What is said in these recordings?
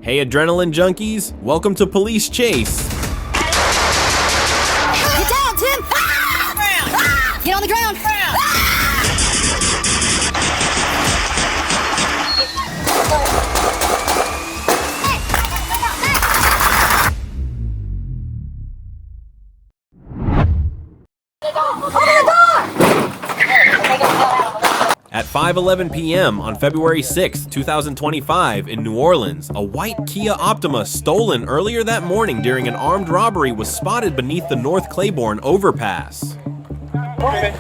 Hey adrenaline junkies, welcome to Police Chase. Get down, Tim! Ah! Get on the ground! At 5:11 p.m. on February 6, 2025 in New Orleans, a white Kia Optima stolen earlier that morning during an armed robbery was spotted beneath the North Claiborne overpass. Hands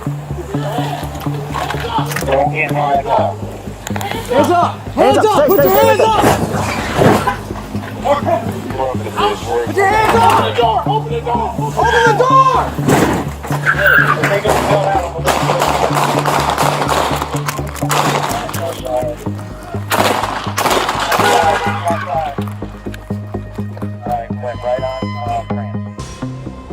up! Hands up! Put your hands up! Put your hands up! Open the door! Open the door!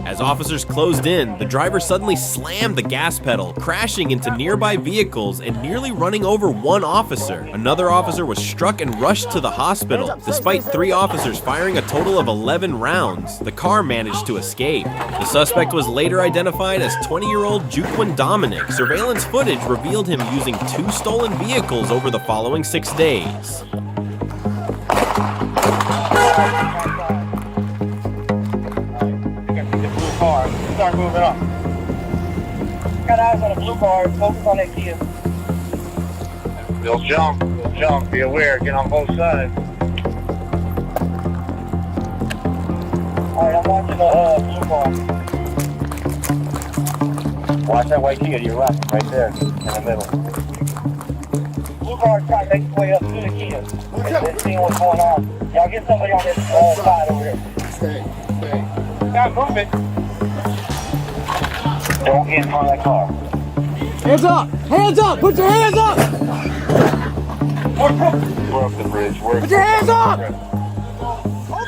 As officers closed in, the driver suddenly slammed the gas pedal, crashing into nearby vehicles and nearly running over one officer. Another officer was struck and rushed to the hospital. Despite 3 officers firing a total of 11 rounds, the car managed to escape. The suspect was later identified as 20-year-old Juquin Dominic. Surveillance footage revealed him using 2 stolen vehicles over the following 6 days. Start moving up. Got eyes on a blue car, focus on that Kia. They'll jump, be aware, get on both sides. Alright, I'm watching the blue car. Watch that white Kia to your left, right there, in the middle. Blue car's trying to make its way up to the Kia. Let's see what's going on. Y'all get somebody on this side over here. Stay. Got movement. Don't get in front of that car. Hands up! Hands up! Put your hands up! We're up the bridge. Put your hands up!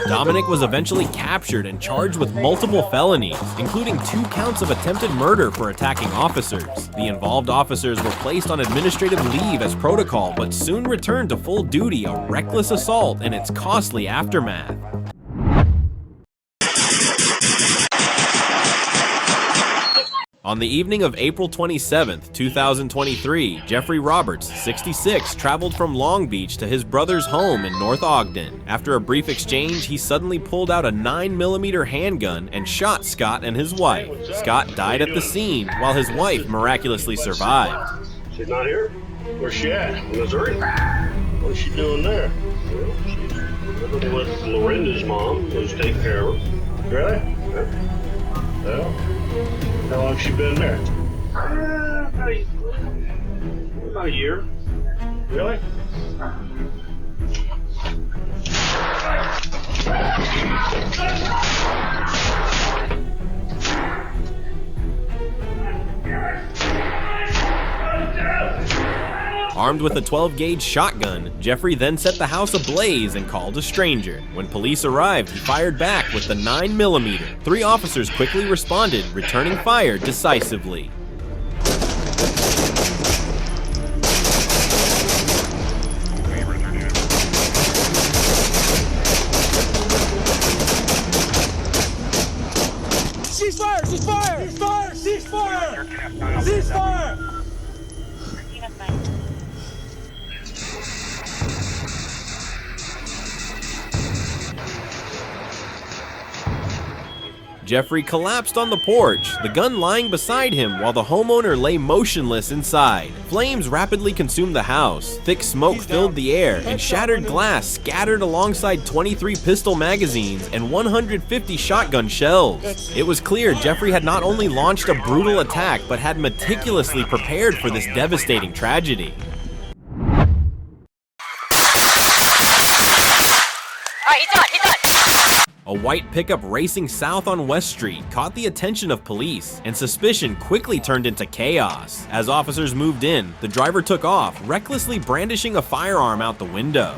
Dominic was eventually captured and charged with multiple felonies, including 2 counts of attempted murder for attacking officers. The involved officers were placed on administrative leave as protocol, but soon returned to full duty, a reckless assault and its costly aftermath. On the evening of April 27, 2023, Jeffrey Roberts, 66, traveled from Long Beach to his brother's home in North Ogden. After a brief exchange, he suddenly pulled out a 9mm handgun and shot Scott and his wife. Scott died at the scene, while his wife miraculously survived. She's not here? Where's she at? In Missouri? What's she doing there? Well, she's living with Lorenda's mom, who's taking care of her. Really? Yeah. Well, how long has she been there? About a year. Really? Armed with a 12-gauge shotgun, Jeffrey then set the house ablaze and called a stranger. When police arrived, he fired back with the 9mm. 3 officers quickly responded, returning fire decisively. Ceasefire! Ceasefire! Ceasefire! Ceasefire! Ceasefire! Jeffrey collapsed on the porch, the gun lying beside him while the homeowner lay motionless inside. Flames rapidly consumed the house, thick smoke filled the air, and shattered glass scattered alongside 23 pistol magazines and 150 shotgun shells. It was clear Jeffrey had not only launched a brutal attack, but had meticulously prepared for this devastating tragedy. A white pickup racing south on West Street caught the attention of police, and suspicion quickly turned into chaos. As officers moved in, the driver took off, recklessly brandishing a firearm out the window.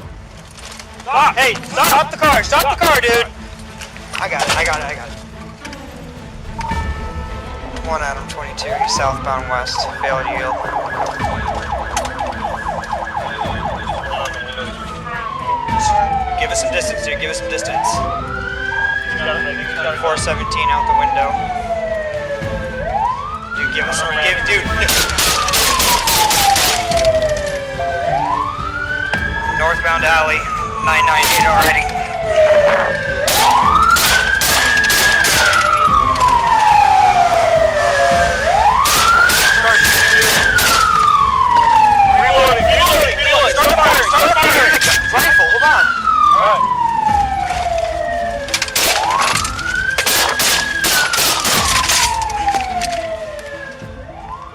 Stop! Hey, stop the car! Stop the car, dude! I got it. 1 Adam 22, southbound west, failed yield. Give us us some distance, dude. Give us some distance. 417 out the window. Dude, give us some. Dude. Northbound alley, 998 already. Reloading. Start firing. Rifle, hold on. All right.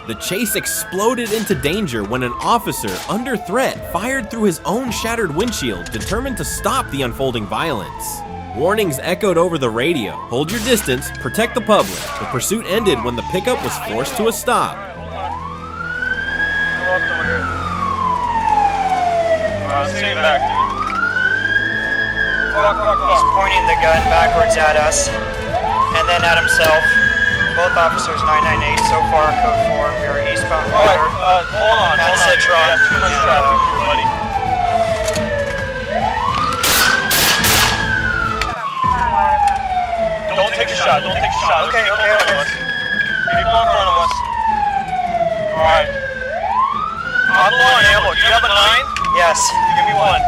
The chase exploded into danger when an officer, under threat, fired through his own shattered windshield, determined to stop the unfolding violence. Warnings echoed over the radio: hold your distance, protect the public. The pursuit ended when the pickup was forced to a stop. Stay back, dude. He's pointing the gun backwards at us, and then at himself. Both officers 998 so far, code 4. We are eastbound. Alright, hold on. At Citron. Too much traffic here, buddy. Don't take a shot. Okay. People in front of us. Alright. I'm low on ammo. Do you have a 9? Yes. Give me 1.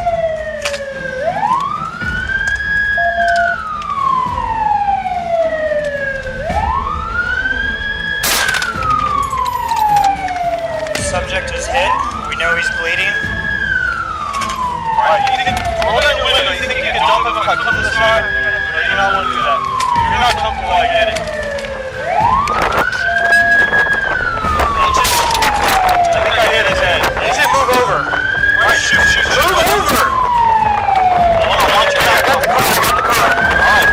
Subject is hit. We know he's bleeding. Alright, roll down your window. You think you can jump if I come to the side? No, you don't want to do that. If you're not comfortable, I get it. I think I hit his head. Agent, move over. Alright, shoot. Move over! Hold on, watch your back. Alright.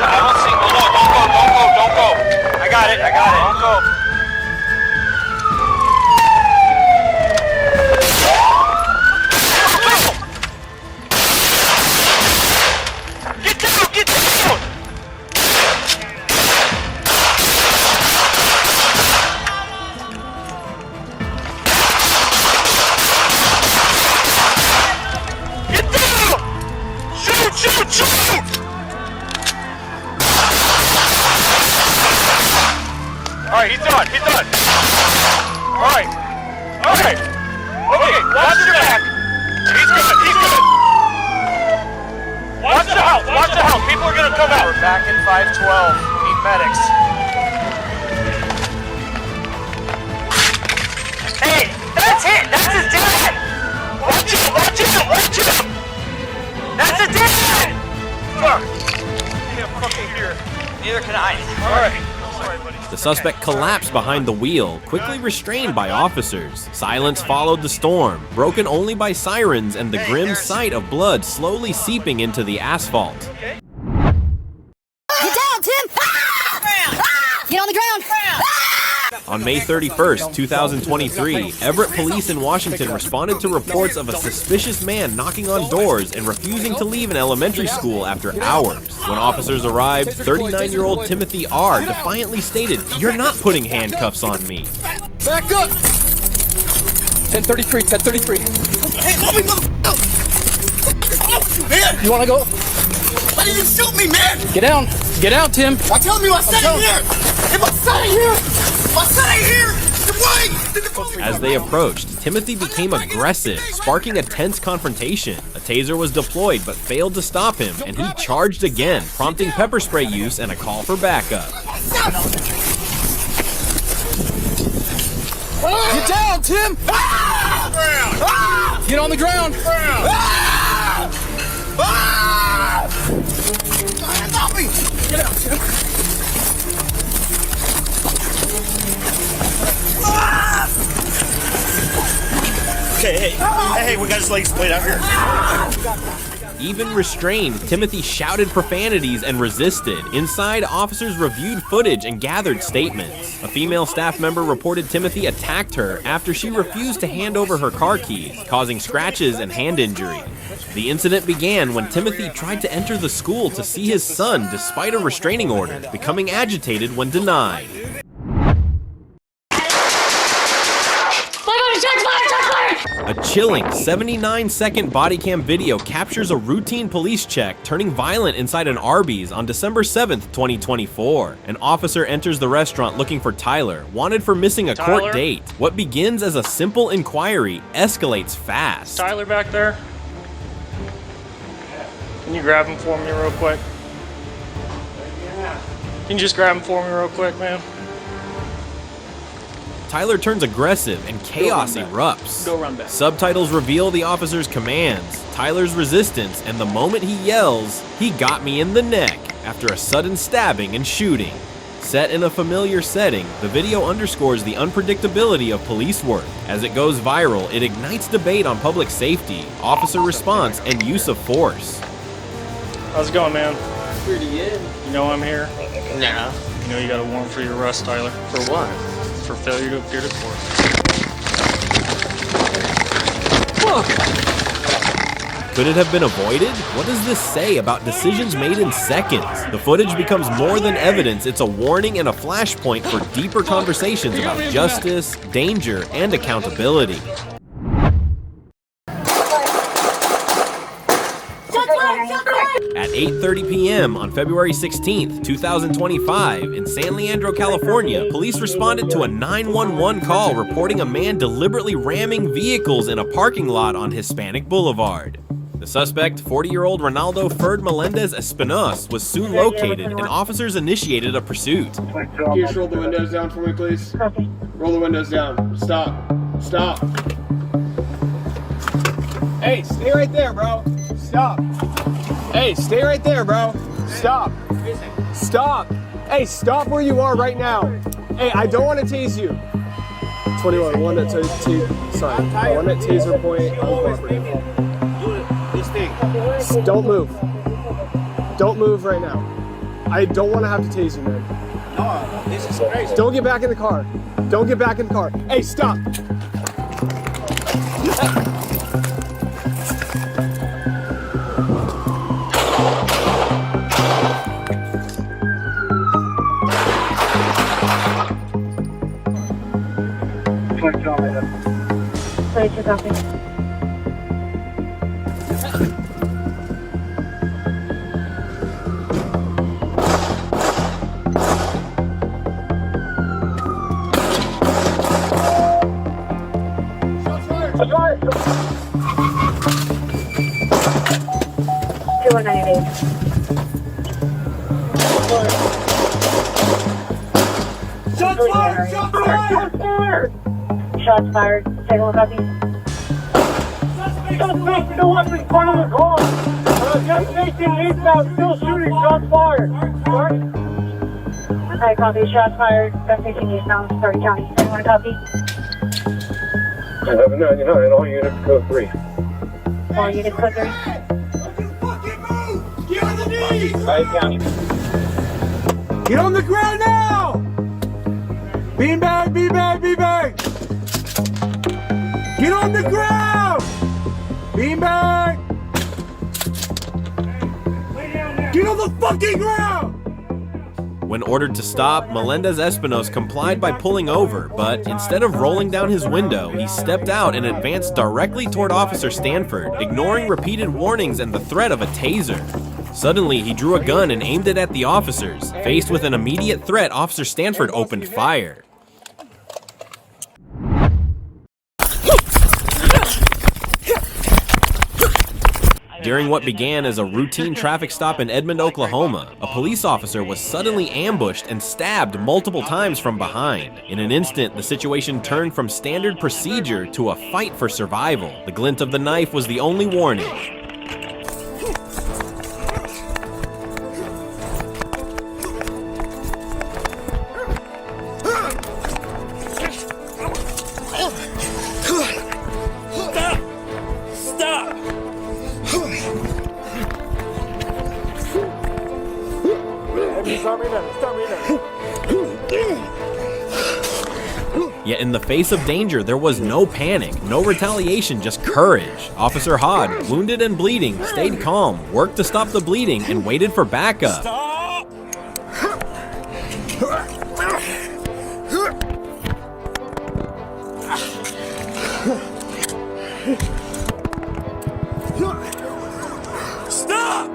I don't see. Don't go. I got it. Don't go. Get down! Shoot! Alright, he's done. Alright. Okay, watch your back. He's good. Watch the house. People are gonna come out. We're back in 512. We need medics. Hey, that's it! That's his dad! Watch him! That's his dad! Fuck. I can't fucking hear. Neither can I. Alright. Sorry, buddy. The suspect collapsed behind the wheel, quickly restrained by officers. Silence followed the storm, broken only by sirens and the grim sight of blood slowly seeping into the asphalt. Get down, Tim! Get on the ground! On May 31st, 2023, Everett police in Washington responded to reports of a suspicious man knocking on doors and refusing to leave an elementary school after hours. When officers arrived, 39-year-old Timothy R. defiantly stated, "You're not putting handcuffs on me." Back up! 1033. Hey, let me move! Man! You wanna go? Why did you shoot me, man? Get down, Tim. I told you I said it here! If I said it here! Why? As they approached, Timothy became aggressive, sparking a tense confrontation. A taser was deployed but failed to stop him, and he charged again, prompting pepper spray use and a call for backup. Get down, Tim. Get on the ground. Stop me! Get out, Tim! Okay, hey, we got his legs split out here. Even restrained, Timothy shouted profanities and resisted. Inside, officers reviewed footage and gathered statements. A female staff member reported Timothy attacked her after she refused to hand over her car keys, causing scratches and hand injury. The incident began when Timothy tried to enter the school to see his son despite a restraining order, becoming agitated when denied. Fire! A chilling 79-second body cam video captures a routine police check turning violent inside an Arby's on December 7th, 2024. An officer enters the restaurant looking for Tyler, wanted for missing a court date. What begins as a simple inquiry escalates fast. Tyler back there? Can you grab him for me real quick? Can you just grab him for me real quick, man? Tyler turns aggressive and chaos erupts. Go run back. Subtitles reveal the officer's commands, Tyler's resistance, and the moment he yells, "He got me in the neck," after a sudden stabbing and shooting. Set in a familiar setting, the video underscores the unpredictability of police work. As it goes viral, it ignites debate on public safety, officer response, and use of force. How's it going, man? Pretty good. You know I'm here? Nah. You know you got a warrant for your arrest, Tyler. For what? For failure to appear to court. Could it have been avoided? What does this say about decisions made in seconds? The footage becomes more than evidence. It's a warning and a flashpoint for deeper conversations about justice, danger, and accountability. At 8:30 p.m. on February 16th, 2025, in San Leandro, California, police responded to a 911 call reporting a man deliberately ramming vehicles in a parking lot on Hispanic Boulevard. The suspect, 40-year-old Ronaldo Ferd Melendez Espinos, was soon located and officers initiated a pursuit. Can you just roll the windows down for me, please? Roll the windows down. Stop. Stop. Hey, stay right there, bro. Stop. Hey, stay right there, bro. Stop. Stop. Hey, stop where you are right now. Hey, I don't want to tase you. 21, one at taser point uncooperative. Don't move. Don't move right now. I don't want to have to tase you, man. No, this is crazy. Don't get back in the car. Don't get back in the car. Hey, stop. Shots fired. Take a look at these. Suspect still up in front of the car. Just facing eastbound, still shooting. Shots fired. I copy. Shots fired. Just facing eastbound, Story County. Anyone copy? 1199, all units code 3. All units code 3. Get on the knees! County. Get on the ground now! Beanbag, beanbag, beanbag! Get on the ground! Beanbag! Get on the fucking ground! When ordered to stop, Melendez Espinos complied by pulling over, but instead of rolling down his window, he stepped out and advanced directly toward Officer Stanford, ignoring repeated warnings and the threat of a taser. Suddenly, he drew a gun and aimed it at the officers. Faced with an immediate threat, Officer Stanford opened fire. During what began as a routine traffic stop in Edmond, Oklahoma, a police officer was suddenly ambushed and stabbed multiple times from behind. In an instant, the situation turned from standard procedure to a fight for survival. The glint of the knife was the only warning. Yet in the face of danger, there was no panic, no retaliation, just courage. Officer Hod, wounded and bleeding, stayed calm, worked to stop the bleeding, and waited for backup. Stop!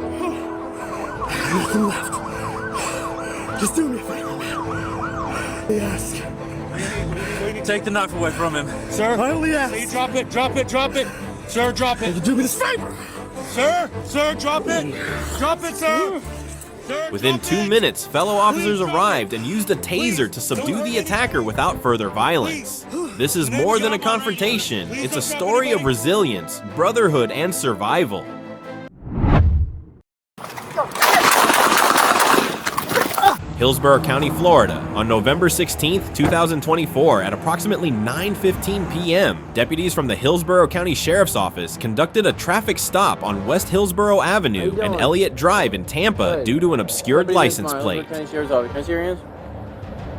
Nothing left. Just do me a favor, man. Yes. Take the knife away from him. Sir? Finally, ask. Hey, drop it, drop it, drop it. Sir, drop it. Do me this favor. Sir, drop it. Drop it, sir. Sir, Within 2 minutes, fellow officers arrived and used a taser to subdue the attacker without further violence. This is more than a confrontation, it's a story of resilience, brotherhood, and survival. Hillsborough County, Florida, on November 16, 2024, at approximately 9:15 p.m., deputies from the Hillsborough County Sheriff's Office conducted a traffic stop on West Hillsborough Avenue and Elliott Drive in Tampa due to an obscured license plate. County Sheriff's Office. Can I see your hands?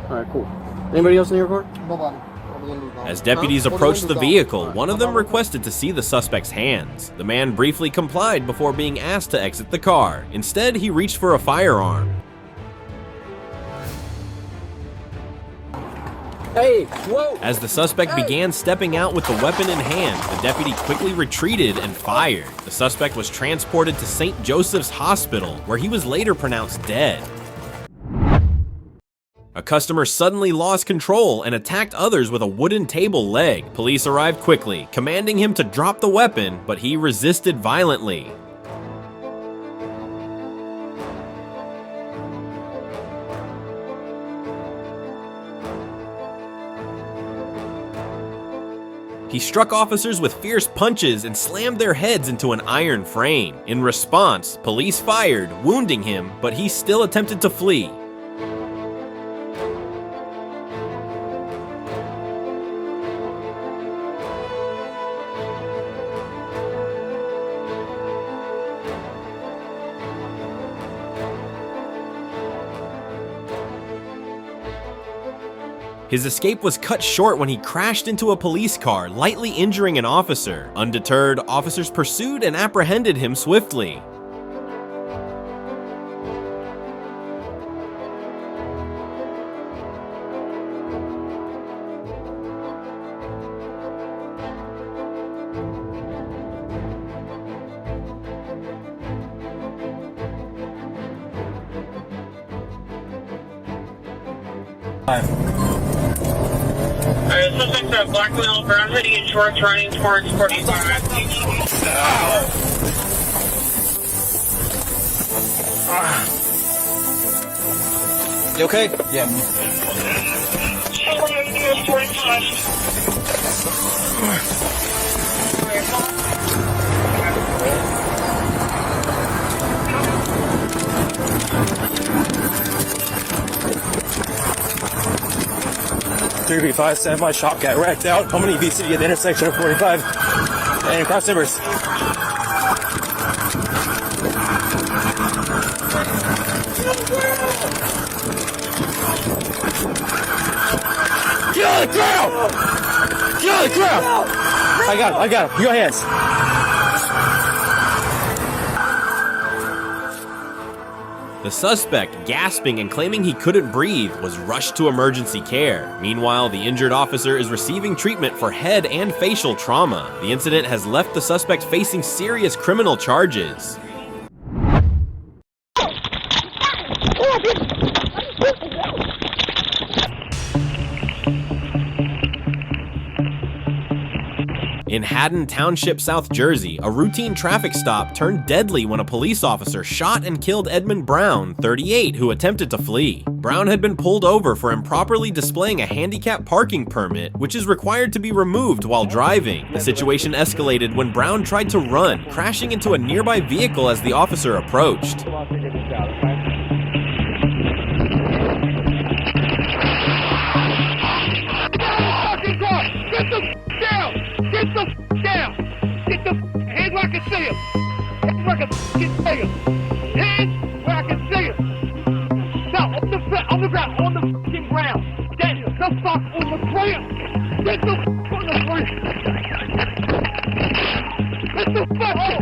All right, cool. Anybody else in your report? Nobody. As deputies approached the vehicle, one of them requested to see the suspect's hands. The man briefly complied before being asked to exit the car. Instead, he reached for a firearm. Hey, whoa! As the suspect began stepping out with the weapon in hand, the deputy quickly retreated and fired. The suspect was transported to St. Joseph's Hospital, where he was later pronounced dead. A customer suddenly lost control and attacked others with a wooden table leg. Police arrived quickly, commanding him to drop the weapon, but he resisted violently. He struck officers with fierce punches and slammed their heads into an iron frame. In response, police fired, wounding him, but he still attempted to flee. His escape was cut short when he crashed into a police car, lightly injuring an officer. Undeterred, officers pursued and apprehended him swiftly. Alright, suspects are Blackwell, Brown heading in shorts, running towards 45. You okay? Yeah. $3B5, standby shop, got wrecked out. Coming EV City at the intersection of 45 and cross timbers. Get on the ground! Get on the ground! I got him. Your hands. The suspect, gasping and claiming he couldn't breathe, was rushed to emergency care. Meanwhile, the injured officer is receiving treatment for head and facial trauma. The incident has left the suspect facing serious criminal charges. In Haddon Township, South Jersey, a routine traffic stop turned deadly when a police officer shot and killed Edmund Brown, 38, who attempted to flee. Brown had been pulled over for improperly displaying a handicap parking permit, which is required to be removed while driving. The situation escalated when Brown tried to run, crashing into a nearby vehicle as the officer approached. Get the down! Get the hands where I can see him! Hands where I can see him! Hands where I can see him! Now, on the ground, on the fucking ground! Get the fuck on the ground! Get the fuck on the ground! Get the fuck on!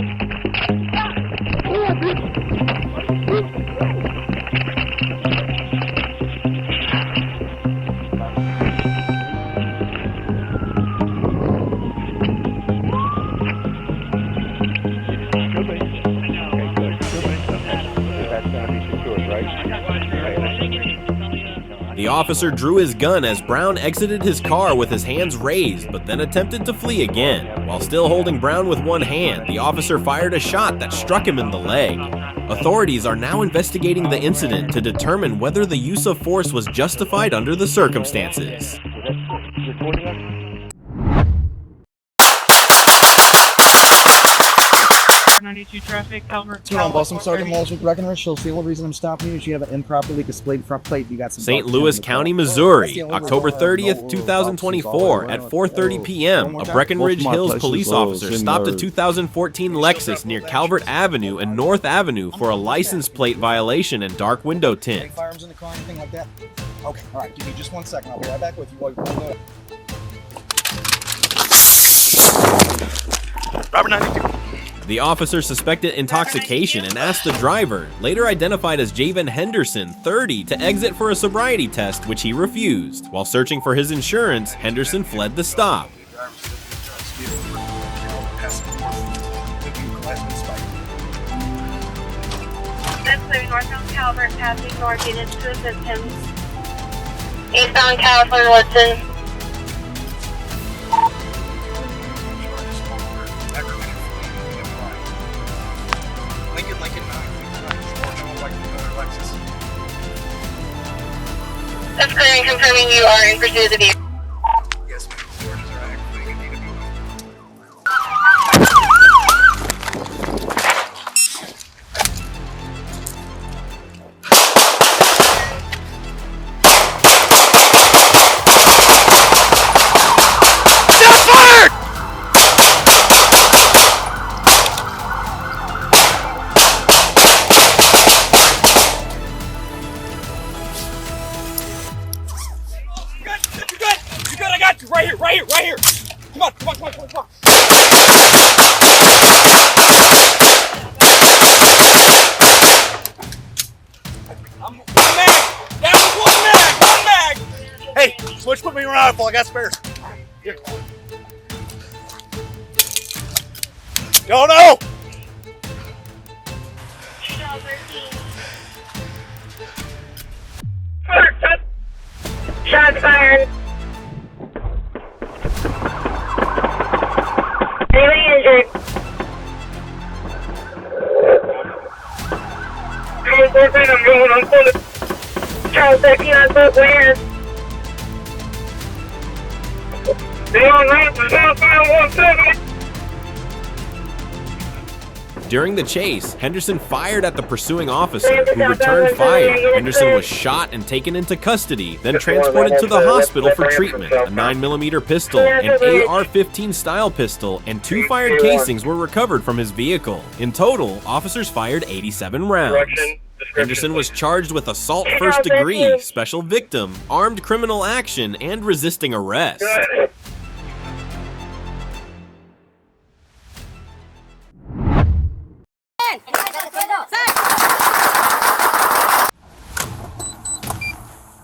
officer drew his gun as Brown exited his car with his hands raised, but then attempted to flee again. While still holding Brown with one hand, the officer fired a shot that struck him in the leg. Authorities are now investigating the incident to determine whether the use of force was justified under the circumstances. 92 traffic, Calvert. Turn on, boss. I'm Sergeant Walsh with Breckenridge. She'll see the only reason I'm stopping you is you have an improperly displayed front plate. You got some. St. Louis County, Missouri, October 30th, 2024, at 4:30 p.m. A Breckenridge Hills police officer stopped a 2014 Lexus near Calvert Avenue and North Avenue for a license plate violation and dark window tint. Firearms in the car, anything like that? Okay, all right. Give me just 1 second. I'll be right back with you while you're pulling it. Robert 92. The officer suspected intoxication and asked the driver, later identified as Javen Henderson, 30, to exit for a sobriety test, which he refused. While searching for his insurance, Henderson fled the stop. That's northbound Calvert, passing north units to assistance. Eastbound California, Woodson. That's clear and confirming you are in pursuit of the vehicle. Yes, ma'am. Right here. Come on. One mag. Hey, switch, put me in rifle. I got spares. Here. No. Shots fired. Really injured. I'm rolling on full. Charles 13 on both lands. Stay on ramp to southbound 17. During the chase, Henderson fired at the pursuing officer, who returned fire. Henderson was shot and taken into custody, then transported to the hospital for treatment. A 9mm pistol, an AR-15 style pistol, and 2 fired casings were recovered from his vehicle. In total, officers fired 87 rounds. Henderson was charged with assault first degree, special victim, armed criminal action, and resisting arrest.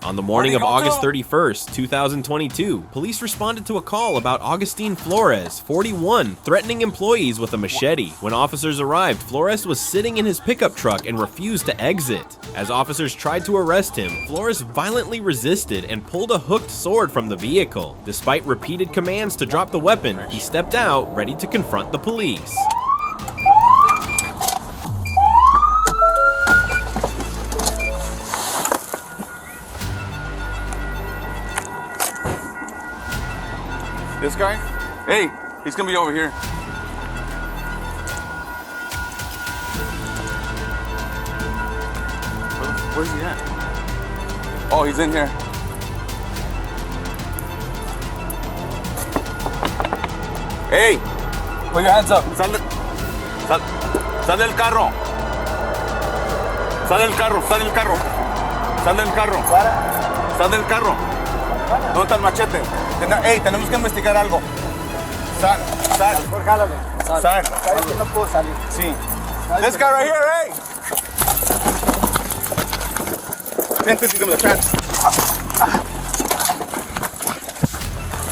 On the morning of August 31st, 2022, police responded to a call about Augustine Flores, 41, threatening employees with a machete. When officers arrived, Flores was sitting in his pickup truck and refused to exit. As officers tried to arrest him, Flores violently resisted and pulled a hooked sword from the vehicle. Despite repeated commands to drop the weapon, he stepped out, ready to confront the police. This guy? Hey, he's gonna be over here. Where's he at? Oh, he's in here. Hey! Put your hands up. Sal del carro. Sal del carro. Sal del carro. ¿Dónde está el machete? Hey, tenemos que investigar algo. Sal. Sal. No puedo salir. Sí. This guy right here, hey! Vente, sígueme atrás.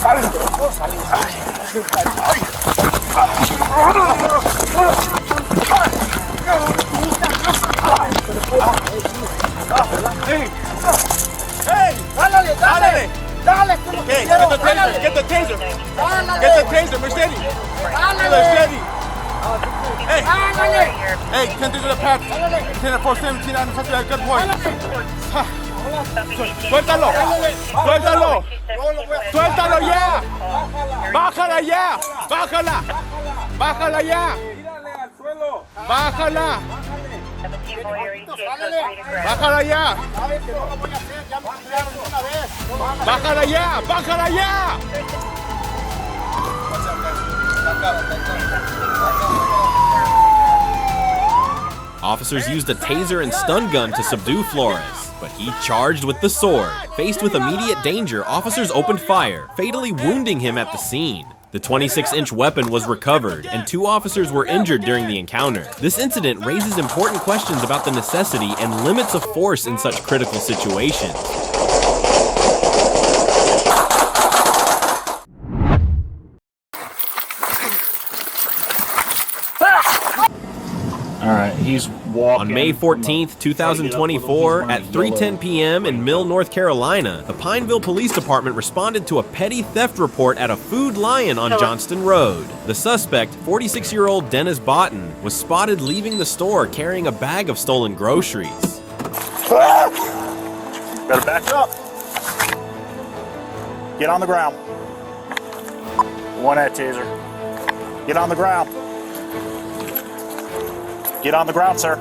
No puedo salir. Hey! Hey! Hey, get the taser. Get the taser. Get the taser, Mercedes. Mercedes. Hey, 10 to the path. 10 for 17 and such a good boy. Suéltalo. Suéltalo. Suéltalo ya. Bájala ya. Bájala. Bájala ya. Bájala. Bájala ya. Bájala ya. Bájala ya. Officers used a taser and stun gun to subdue Flores, but he charged with the sword. Faced with immediate danger, officers opened fire, fatally wounding him at the scene. The 26-inch weapon was recovered, and 2 officers were injured during the encounter. This incident raises important questions about the necessity and limits of force in such critical situations. Alright, he's walking. On May 14th, 2024, at 3:10 p.m. in Mill, North Carolina, the Pineville Police Department responded to a petty theft report at a Food Lion on Johnston Road. The suspect, 46-year-old Dennis Botten, was spotted leaving the store carrying a bag of stolen groceries. Better back up. Get on the ground. One at taser. Get on the ground. Get on the ground, sir.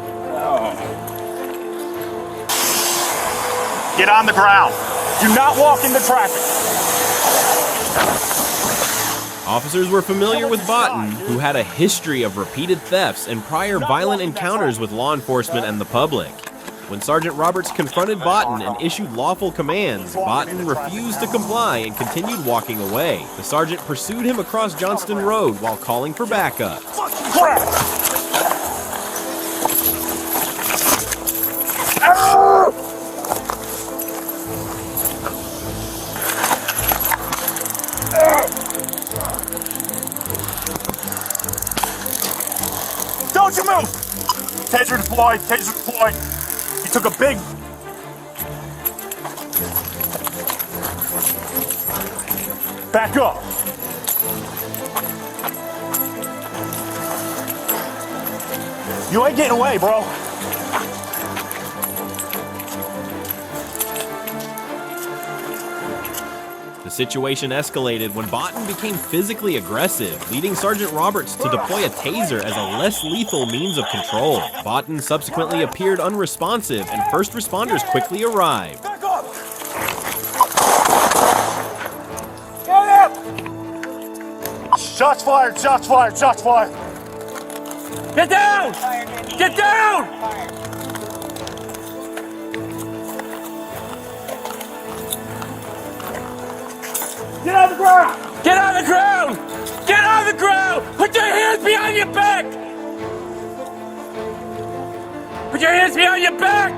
Get on the ground. Do not walk into traffic. Officers were familiar with Botten, who had a history of repeated thefts and prior violent encounters with law enforcement and the public. When Sergeant Roberts confronted Botten and issued lawful commands, Botten refused to comply and continued walking away. The sergeant pursued him across Johnston Road while calling for backup. Don't you move! Taser deployed, taser deployed. He took a big... Back up. You ain't getting away, bro. The situation escalated when Botten became physically aggressive, leading Sergeant Roberts to deploy a taser as a less lethal means of control. Botten subsequently appeared unresponsive, and first responders quickly arrived. Back up! Get up! Shots fired, shots fired, shots fired! Get down! Get down! Get on the ground! Get on the ground! Get on the ground! Put your hands behind your back! Put your hands behind your back!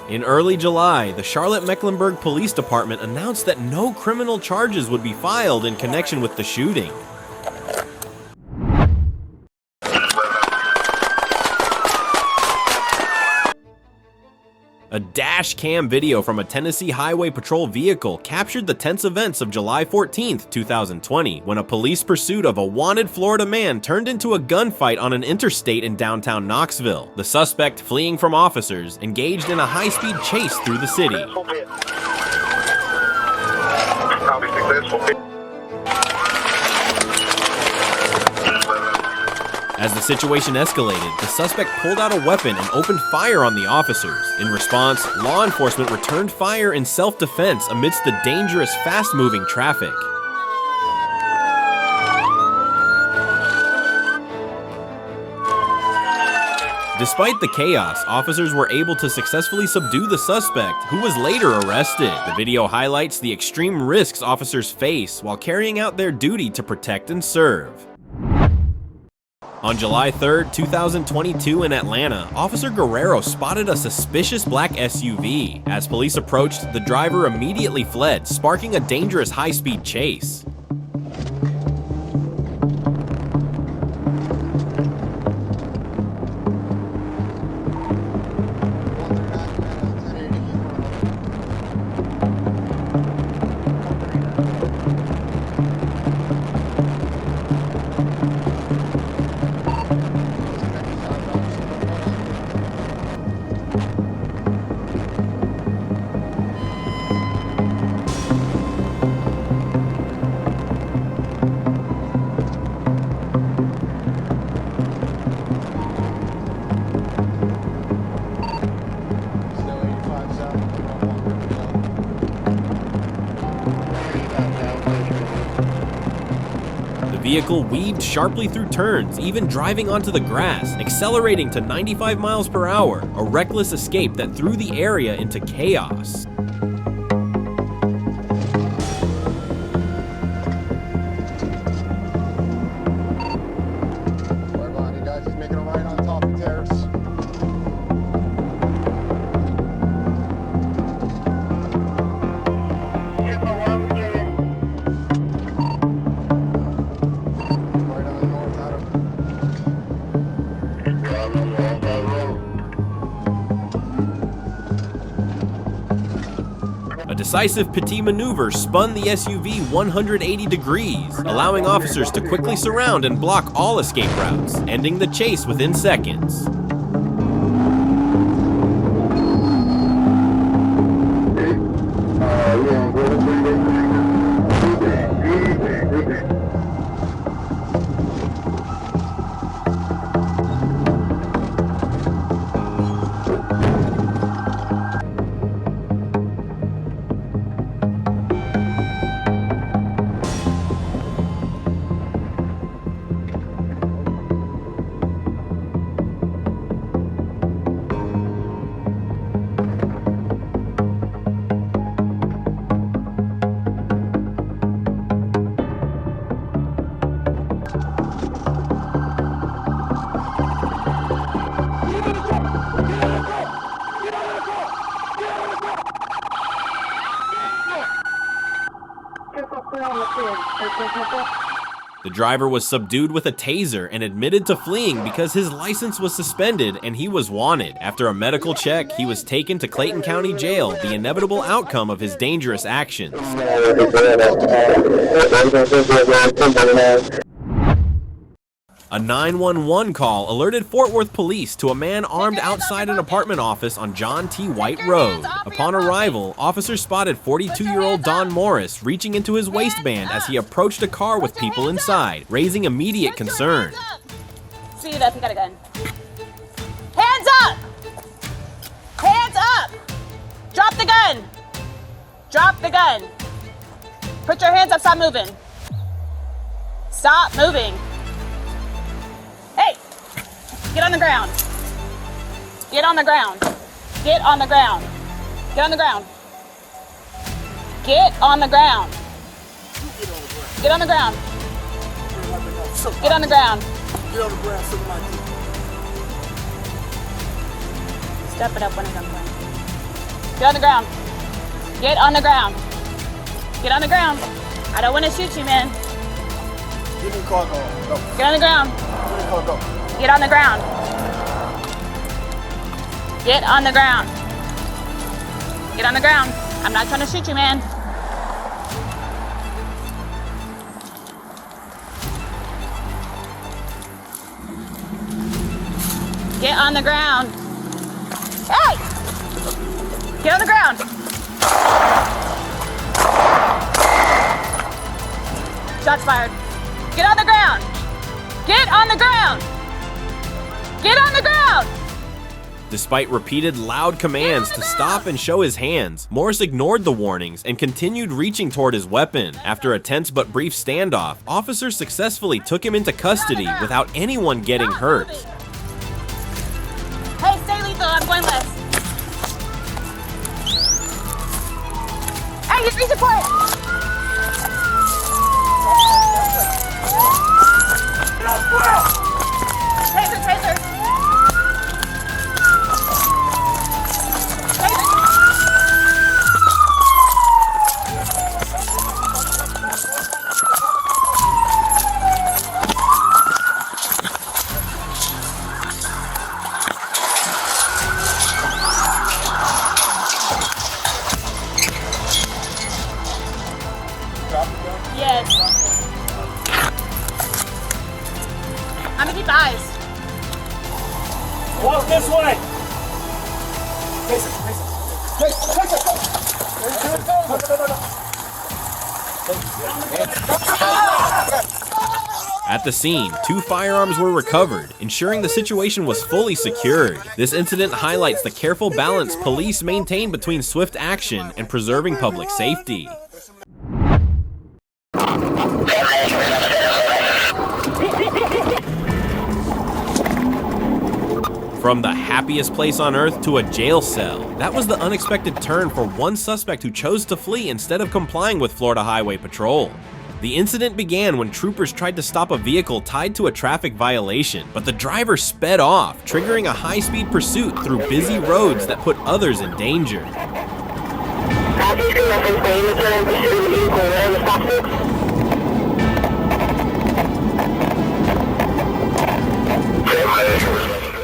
In early July, the Charlotte-Mecklenburg Police Department announced that no criminal charges would be filed in connection with the shooting. A dash cam video from a Tennessee Highway Patrol vehicle captured the tense events of July 14th, 2020, when a police pursuit of a wanted Florida man turned into a gunfight on an interstate in downtown Knoxville. The suspect, fleeing from officers, engaged in a high-speed chase through the city. As the situation escalated, the suspect pulled out a weapon and opened fire on the officers. In response, law enforcement returned fire in self-defense amidst the dangerous, fast-moving traffic. Despite the chaos, officers were able to successfully subdue the suspect, who was later arrested. The video highlights the extreme risks officers face while carrying out their duty to protect and serve. On July 3rd, 2022 in Atlanta, Officer Guerrero spotted a suspicious black SUV. As police approached, the driver immediately fled, sparking a dangerous high-speed chase. vehicle weaved sharply through turns, even driving onto the grass, accelerating to 95 miles per hour, a reckless escape that threw the area into chaos. A decisive petit maneuver spun the SUV 180 degrees, allowing officers to quickly surround and block all escape routes, ending the chase within seconds. The driver was subdued with a taser and admitted to fleeing because his license was suspended and he was wanted. After a medical check, he was taken to Clayton County Jail, the inevitable outcome of his dangerous actions. A 911 call alerted Fort Worth police to a man armed outside an apartment office on John T. White Road. Upon arrival, officers spotted 42-year-old Don Morris reaching into his waistband as he approached a car with people inside, raising immediate concern. Speed it up, you got a gun. Hands up! Hands up! Drop the gun! Drop the gun! Put your hands up, stop moving. Stop moving. Hey! Get on the ground. Get on the ground. Get on the ground. Get on the ground. Get on the ground. Get on the ground. Get on the ground. Get on the ground, something like this. Step it up when it comes down. Get on the ground. Get on the ground. Get on the ground. I don't want to shoot you, man. Give me a car, go. Get on the ground. Give me a car, go. Get on the ground. Get on the ground. Get on the ground. I'm not trying to shoot you, man. Get on the ground. Hey! Get on the ground. Shots fired. Get on the ground. Get on the ground. Get on the ground. Despite repeated loud commands to stop and show his hands, Morris ignored the warnings and continued reaching toward his weapon. After a tense but brief standoff, officers successfully took him into custody without anyone getting hurt. Hey, stay lethal. I'm going left. Hey, he's reaching for it. Taser, taser. Yes. I'm gonna keep eyes. Walk this way. At the scene, 2 firearms were recovered, ensuring the situation was fully secured. This incident highlights the careful balance police maintain between swift action and preserving public safety. From the happiest place on earth to a jail cell. That was the unexpected turn for one suspect who chose to flee instead of complying with Florida Highway Patrol. The incident began when troopers tried to stop a vehicle tied to a traffic violation, but the driver sped off, triggering a high-speed pursuit through busy roads that put others in danger.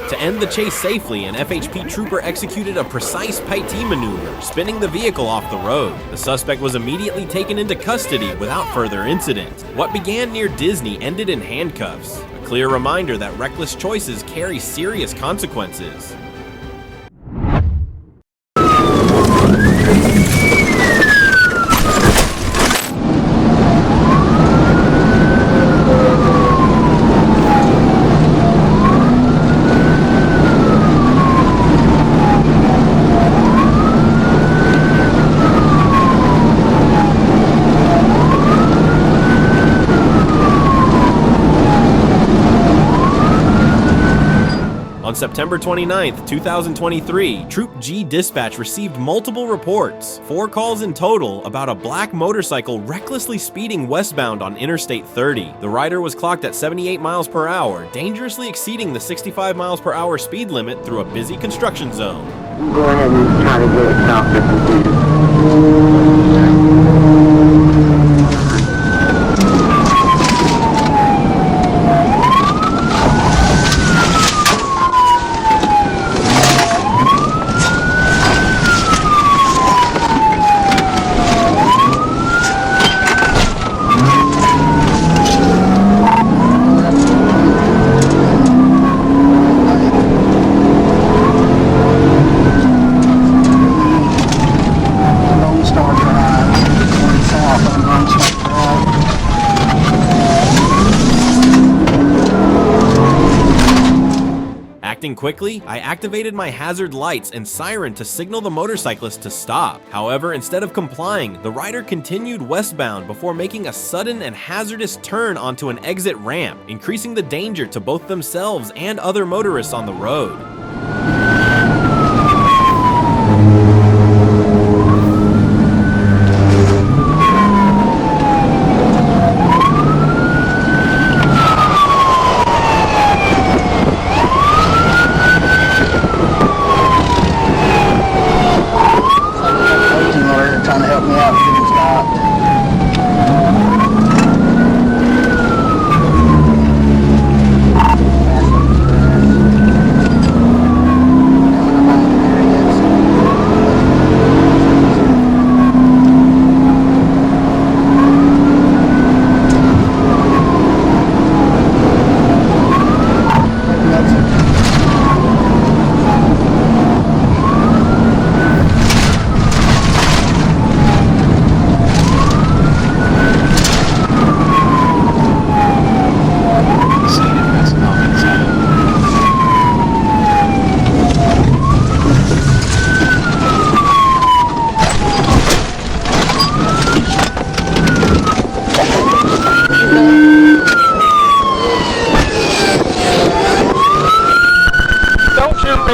To end the chase safely, an FHP trooper executed a precise Paitee maneuver, spinning the vehicle off the road. The suspect was immediately taken into custody without further incident. What began near Disney ended in handcuffs, a clear reminder that reckless choices carry serious consequences. On September 29th, 2023, Troop G Dispatch received multiple reports, 4 calls in total, about a black motorcycle recklessly speeding westbound on Interstate 30. The rider was clocked at 78 miles per hour, dangerously exceeding the 65 miles per hour speed limit through a busy construction zone. Go ahead and try to get it stopped if you can. Acting quickly, I activated my hazard lights and siren to signal the motorcyclist to stop. However, instead of complying, the rider continued westbound before making a sudden and hazardous turn onto an exit ramp, increasing the danger to both themselves and other motorists on the road.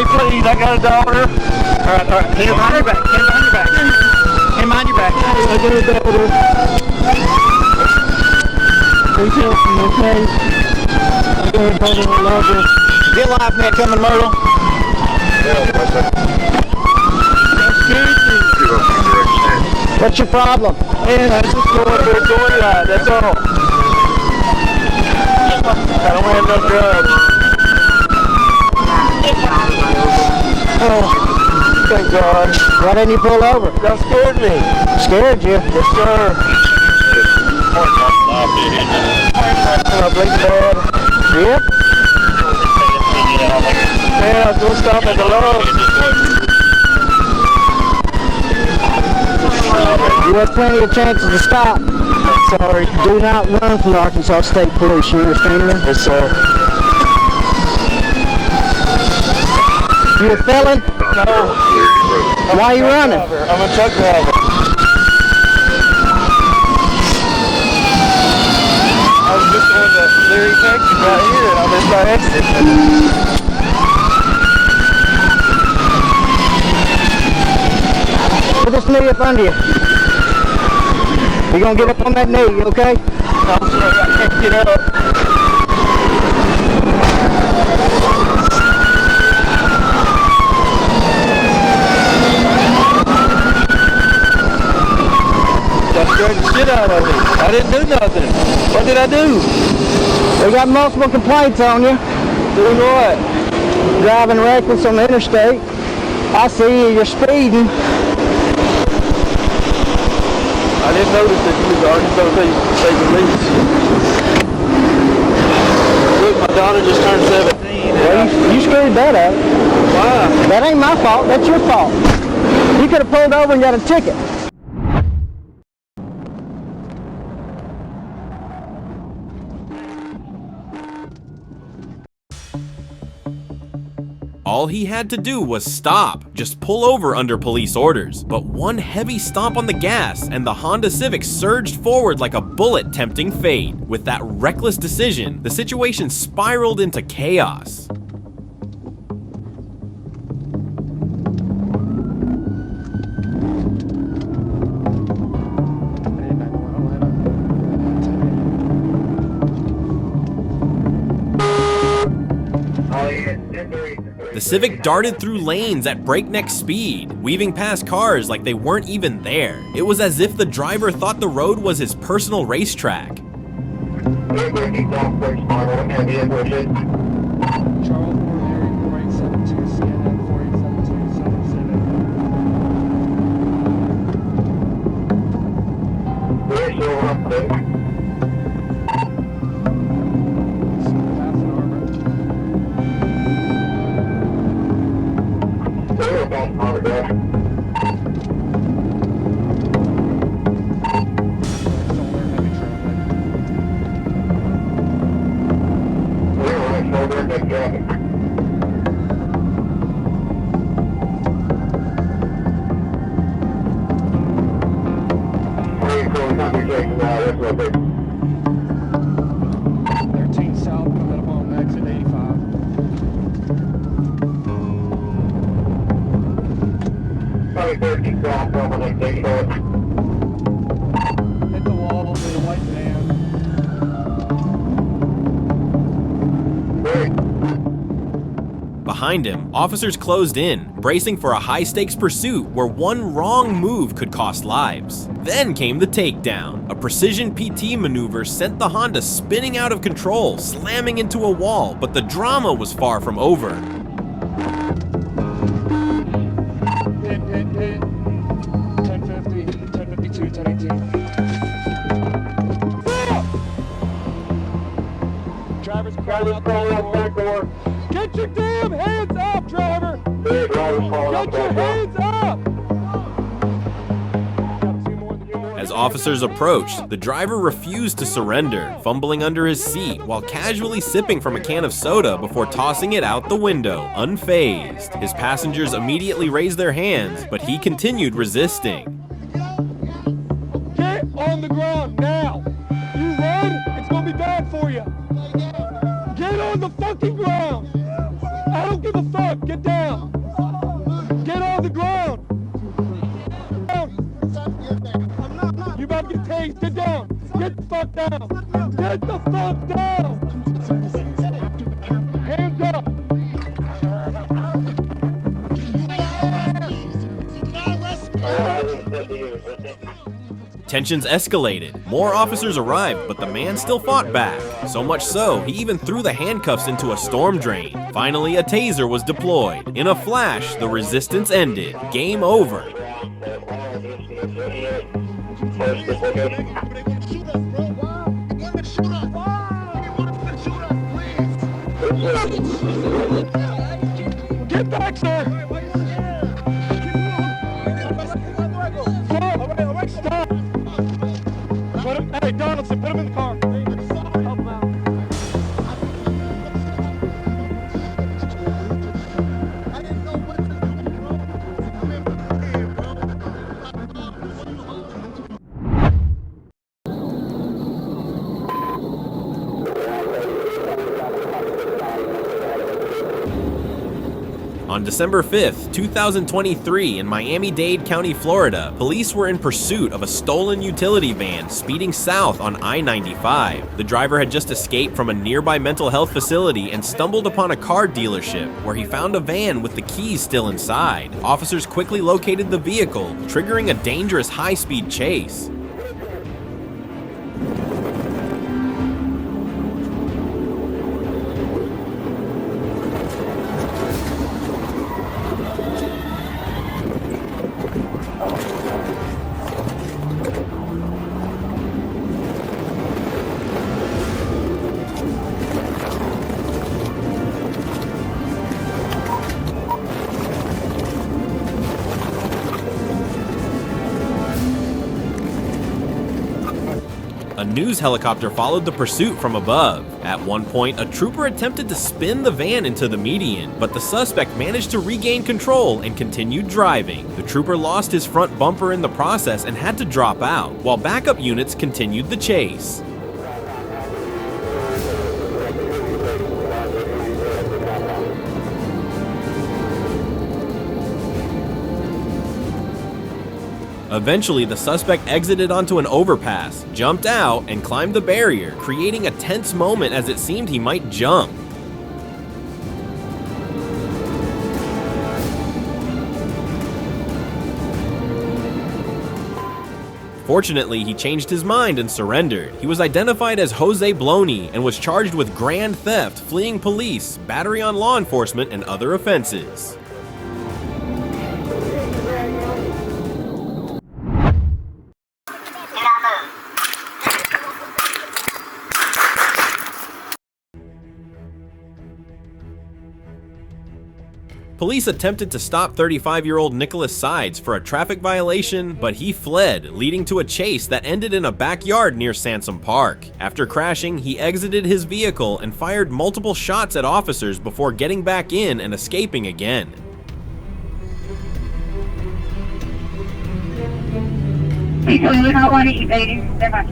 Please, I got a daughter. All right. Hands behind your back. Hands behind your back. Hand behind your back. I got a daughter. Please help me, okay? I got a daughter. I love her. Get live, man. Coming, Myrtle. What's your problem? Man, I just going for a joyride. That's all. I don't have no drugs. Oh, thank God. Why didn't you pull over? That scared me. Scared you? Yes, sir. Yep. Man, I was going to stop at the Lowe's. You had plenty of chances to stop. Sorry. Do not run from the Arkansas State Police. You understand me? Yes, sir. You a felon? No. Why are you running? I'm a truck driver. I was just going to Leary, Texas right here, and I missed my exit. knee up under you. You're gonna get up on that knee, okay? I'm sorry, I can't get up. That scared the shit out of me. I didn't do nothing. What did I do? We got multiple complaints on you. Doing what? Driving reckless on the interstate. I see you, you're speeding. I didn't notice that you was already supposed to take release. Look, my daughter just turned 17. Well, you screwed that up. Why? That ain't my fault, that's your fault. You could have pulled over and got a ticket. All he had to do was stop, just pull over under police orders. But one heavy stomp on the gas and the Honda Civic surged forward like a bullet tempting fate. With that reckless decision, the situation spiraled into chaos. The Civic darted through lanes at breakneck speed, weaving past cars like they weren't even there. It was as if the driver thought the road was his personal racetrack. Behind him, officers closed in, bracing for a high-stakes pursuit where one wrong move could cost lives. Then came the takedown. A precision PT maneuver sent the Honda spinning out of control, slamming into a wall, but the drama was far from over. Hit. 1050, 1052, 1018. Driver's crawling out back door. Get your damn hands up, driver! Get your hands up! As officers approached, the driver refused to surrender, fumbling under his seat while casually sipping from a can of soda before tossing it out the window, unfazed. His passengers immediately raised their hands, but he continued resisting. Get on the ground now! You run, it's gonna be bad for you! Get on the fucking ground! I don't give a fuck! Get down! Get on the ground! You about to get tased! Get down! Get the fuck down! Get the fuck down! Hands up! Tensions escalated. More officers arrived, but the man still fought back. So much so, he even threw the handcuffs into a storm drain. Finally, a taser was deployed. In a flash, the resistance ended. Game over. Get back, sir! Stop! Hey, Donaldson, put him in the car. Help him out. On December 5th, 2023, in Miami-Dade County, Florida, police were in pursuit of a stolen utility van speeding south on I-95. The driver had just escaped from a nearby mental health facility and stumbled upon a car dealership where he found a van with the keys still inside. Officers quickly located the vehicle, triggering a dangerous high-speed chase. A news helicopter followed the pursuit from above. At one point, a trooper attempted to spin the van into the median, but the suspect managed to regain control and continued driving. The trooper lost his front bumper in the process and had to drop out, while backup units continued the chase. Eventually, the suspect exited onto an overpass, jumped out, and climbed the barrier, creating a tense moment as it seemed he might jump. Fortunately, he changed his mind and surrendered. He was identified as Jose Bloney and was charged with grand theft, fleeing police, battery on law enforcement, and other offenses. Police attempted to stop 35-year-old Nicholas Sides for a traffic violation, but he fled, leading to a chase that ended in a backyard near Sansom Park. After crashing, he exited his vehicle and fired multiple shots at officers before getting back in and escaping again. We do not want to evade you very much.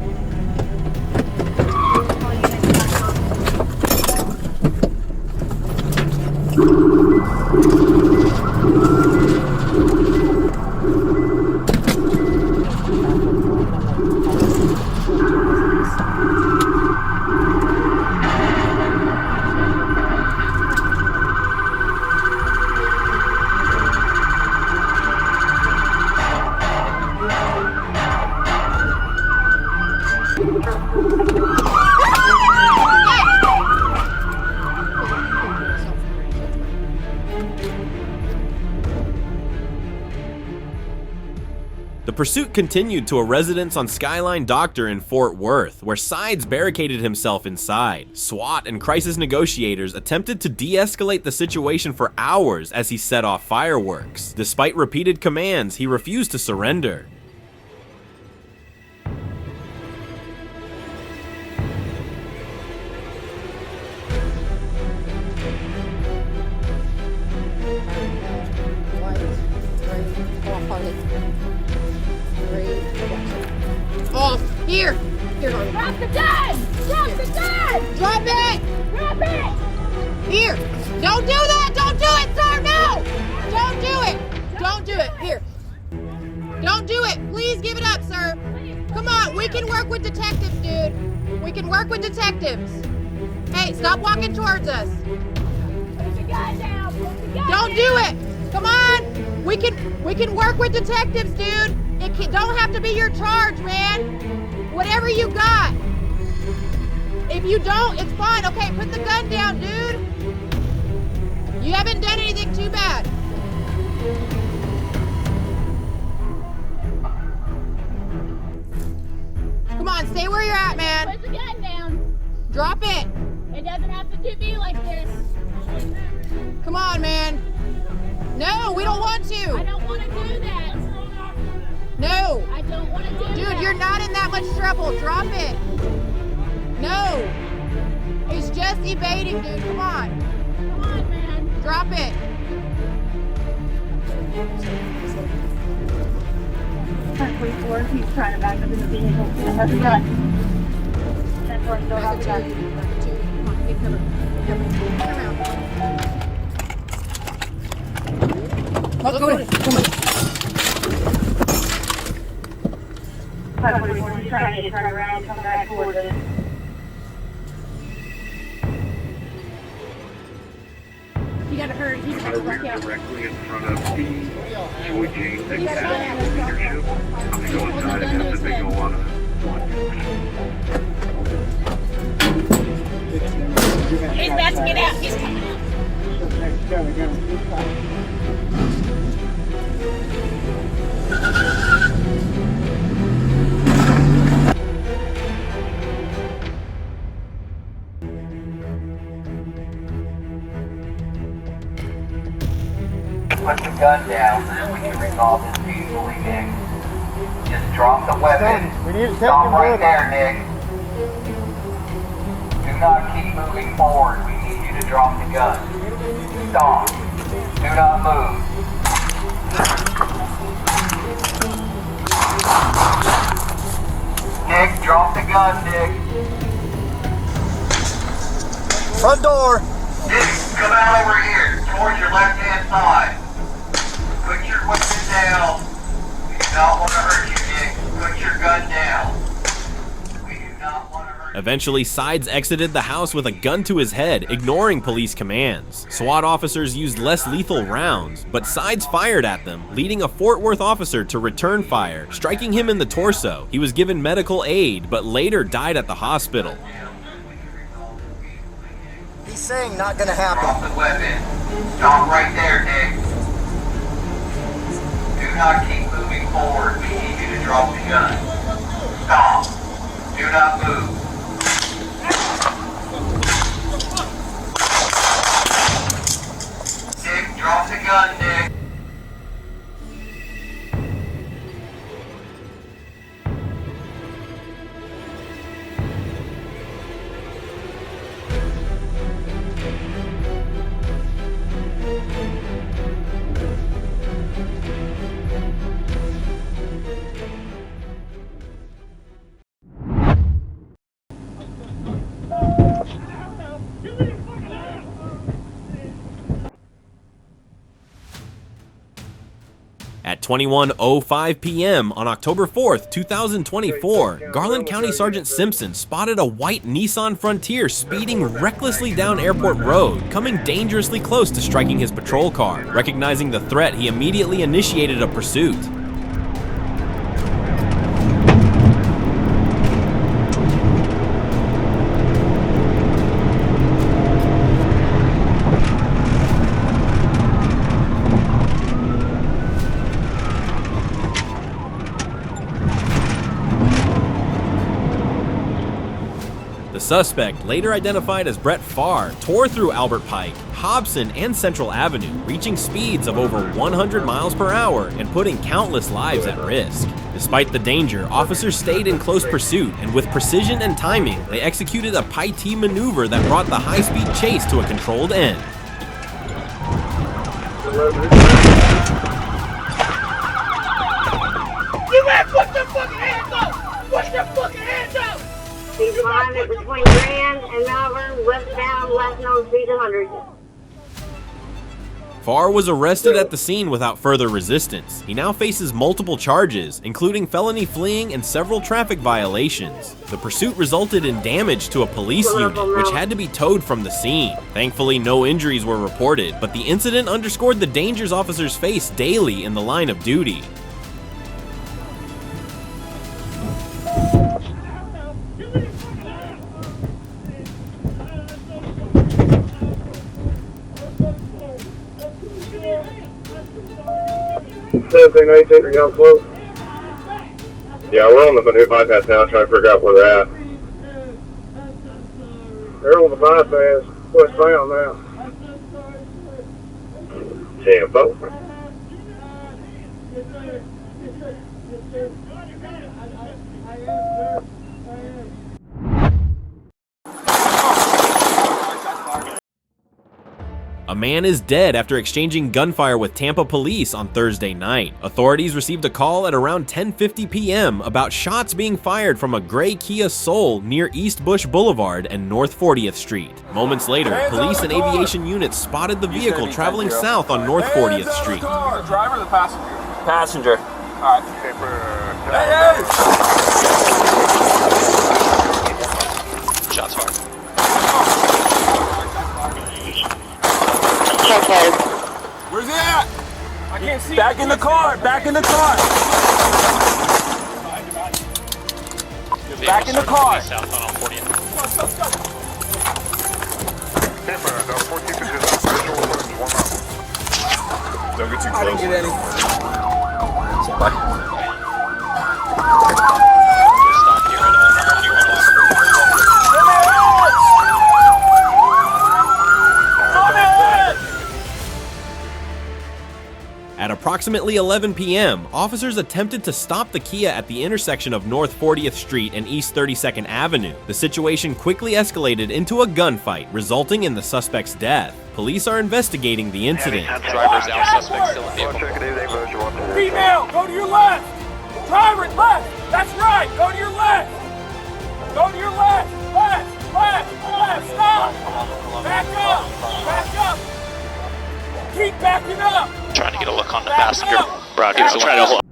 The pursuit continued to a residence on Skyline Doctor in Fort Worth, where Sides barricaded himself inside. SWAT and crisis negotiators attempted to de-escalate the situation for hours as he set off fireworks. Despite repeated commands, he refused to surrender. Here! Drop the gun! Drop the gun! Drop it! Drop it! Here! Don't do that! Don't do it, sir! No! Don't do it! Don't do it! Here! Don't do it! Please give it up, sir! Come on, we can work with detectives, dude! We can work with detectives! Hey, stop walking towards us! Put the gun down! Put the gun Don't do it! Come on! We can work with detectives, dude! It don't have to be your charge, man! Whatever you got. If you don't, it's fine. Okay, put the gun down, dude. You haven't done anything too bad. Come on, stay where you're at, man. Put the gun down. Drop it. It doesn't have to be like this. Come on, man. No, we don't want to. I don't want to do that. No. I don't want to do that. Dude, you're not in that much trouble. Drop it. No. He's just evading, dude. Come on. Come on, man. Drop it. He's trying to back up in the vehicle. Has a gun. 10-4 still has a gun. Come on, get cover. Get cover. Turn around. Let's go in. Trying to turn around and come back towards us. You gotta hurry. He's back out. Directly in front of the Joy Jane that has leadership. I'm gonna go inside and have the big go on He's about to get out. He's coming out. Put the gun down, then we can resolve this peacefully, Nick. Just drop the weapon. Stop right there, Nick. Do not keep moving forward. We need you to drop the gun. Stop. Do not move. Nick, drop the gun, Nick. Front door. Nick, come out over here, towards your left-hand side. Put your weapon down. We do not want to hurt you, Nick. Put your gun down. We do not want to hurt you. Eventually, Sides exited the house with a gun to his head, ignoring police commands. SWAT officers used less lethal rounds, but Sides fired at them, leading a Fort Worth officer to return fire, striking him in the torso. He was given medical aid, but later died at the hospital. He's saying not gonna happen. Drop the weapon. Stop right there, Nick. Do not keep moving forward. We need you to drop the gun. Stop. Do not move. Nick, drop the gun, Nick. At 21:05 p.m. on October 4th, 2024, Garland County Sergeant Simpson spotted a white Nissan Frontier speeding recklessly down Airport Road, coming dangerously close to striking his patrol car. Recognizing the threat, he immediately initiated a pursuit. The suspect, later identified as Brett Farr, tore through Albert Pike, Hobson, and Central Avenue, reaching speeds of over 100 miles per hour and putting countless lives at risk. Despite the danger, officers stayed in close pursuit, and with precision and timing, they executed a Pie-T maneuver that brought the high-speed chase to a controlled end. You man, put your fucking hands up! Put your fucking hands up! He's behind it between Grand and Malvern, westbound, last known speed 100. Farr was arrested at the scene without further resistance. He now faces multiple charges, including felony fleeing and several traffic violations. The pursuit resulted in damage to a police unit, which had to be towed from the scene. Thankfully, no injuries were reported, but the incident underscored the dangers officers face daily in the line of duty. Anything 18, are y'all close? Yeah, we're on the new bypass now, trying to figure out where they're at. They're on the bypass, westbound now. Tempo. A man is dead after exchanging gunfire with Tampa police on Thursday night. Authorities received a call at around 10:50 p.m. about shots being fired from a gray Kia Soul near East Bush Boulevard and North 40th Street. Moments later, police and aviation units spotted the vehicle traveling south on North 40th Street. The driver or the passenger? Passenger. Alright. Hey! Shots fired. Where's he at? I can't see. Back in the car. Back in the car. Back in the car. Let's go. Don't get too close. I didn't get any. At approximately 11 p.m., officers attempted to stop the Kia at the intersection of North 40th Street and East 32nd Avenue. The situation quickly escalated into a gunfight, resulting in the suspect's death. Police are investigating the incident. Driver's out, suspect still in vehicle. Female, go to your left. Driver, left. That's right. Go to your left. Go to your left. Left, left, left. Stop. Back up. Back up. Keep backing up. Trying to get a look on the passenger. Bro, give us a try to hold.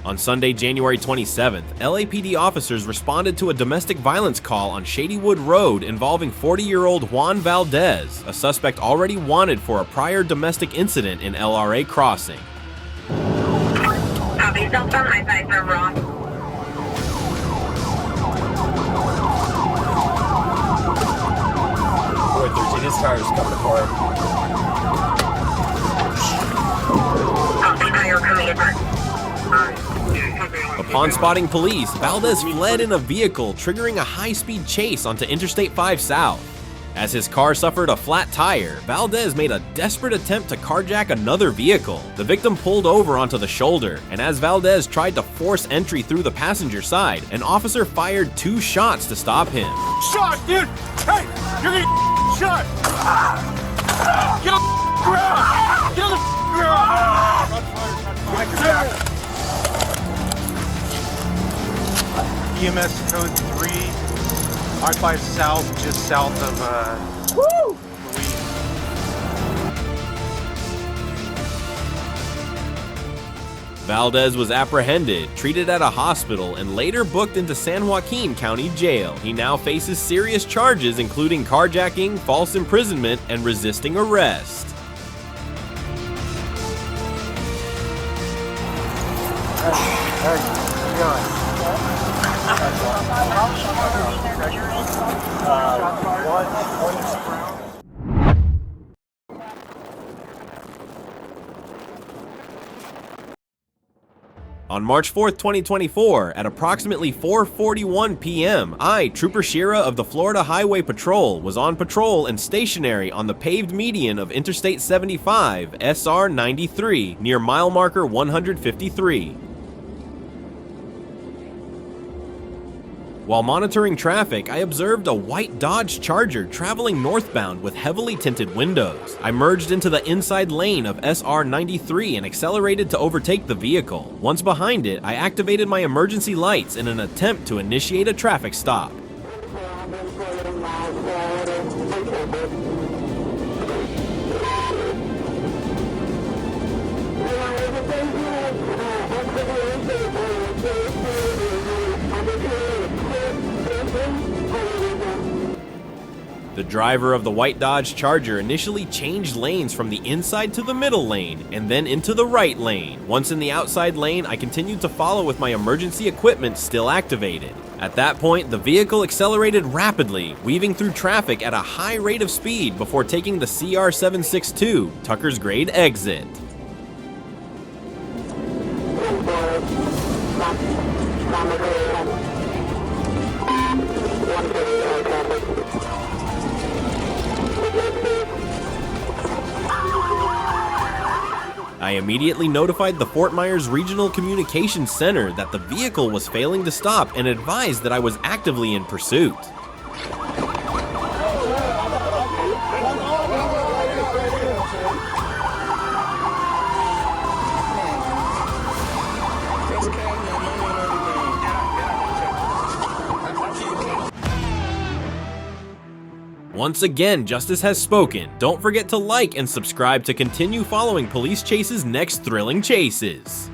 On Sunday, January 27th, LAPD officers responded to a domestic violence call on Shadywood Road involving 40-year-old Juan Valdez, a suspect already wanted for a prior domestic incident in LRA Crossing. Copy, cell phone, eyesight for wrong. Boy, 13, his tires coming apart. Copy, now you're coming apart. Upon spotting police, Valdez fled in a vehicle, triggering a high-speed chase onto Interstate 5 South. As his car suffered a flat tire, Valdez made a desperate attempt to carjack another vehicle. The victim pulled over onto the shoulder, and as Valdez tried to force entry through the passenger side, an officer fired 2 shots to stop him. Shot, dude! Hey, you're gonna get shot! Get on the ground! Get on the ground! EMS code 3, I-5 south, just south of, Woo! Valdez was apprehended, treated at a hospital, and later booked into San Joaquin County Jail. He now faces serious charges including carjacking, false imprisonment, and resisting arrest. On March 4th, 2024, at approximately 4:41 p.m., Trooper Shira of the Florida Highway Patrol, was on patrol and stationary on the paved median of Interstate 75, SR 93, near mile marker 153. While monitoring traffic, I observed a white Dodge Charger traveling northbound with heavily tinted windows. I merged into the inside lane of SR 93 and accelerated to overtake the vehicle. Once behind it, I activated my emergency lights in an attempt to initiate a traffic stop. The driver of the white Dodge Charger initially changed lanes from the inside to the middle lane, and then into the right lane. Once in the outside lane, I continued to follow with my emergency equipment still activated. At that point, the vehicle accelerated rapidly, weaving through traffic at a high rate of speed before taking the CR 762, Tucker's Grade exit. I immediately notified the Fort Myers Regional Communications Center that the vehicle was failing to stop and advised that I was actively in pursuit. Once again, justice has spoken. Don't forget to like and subscribe to continue following Police Chase's next thrilling chases.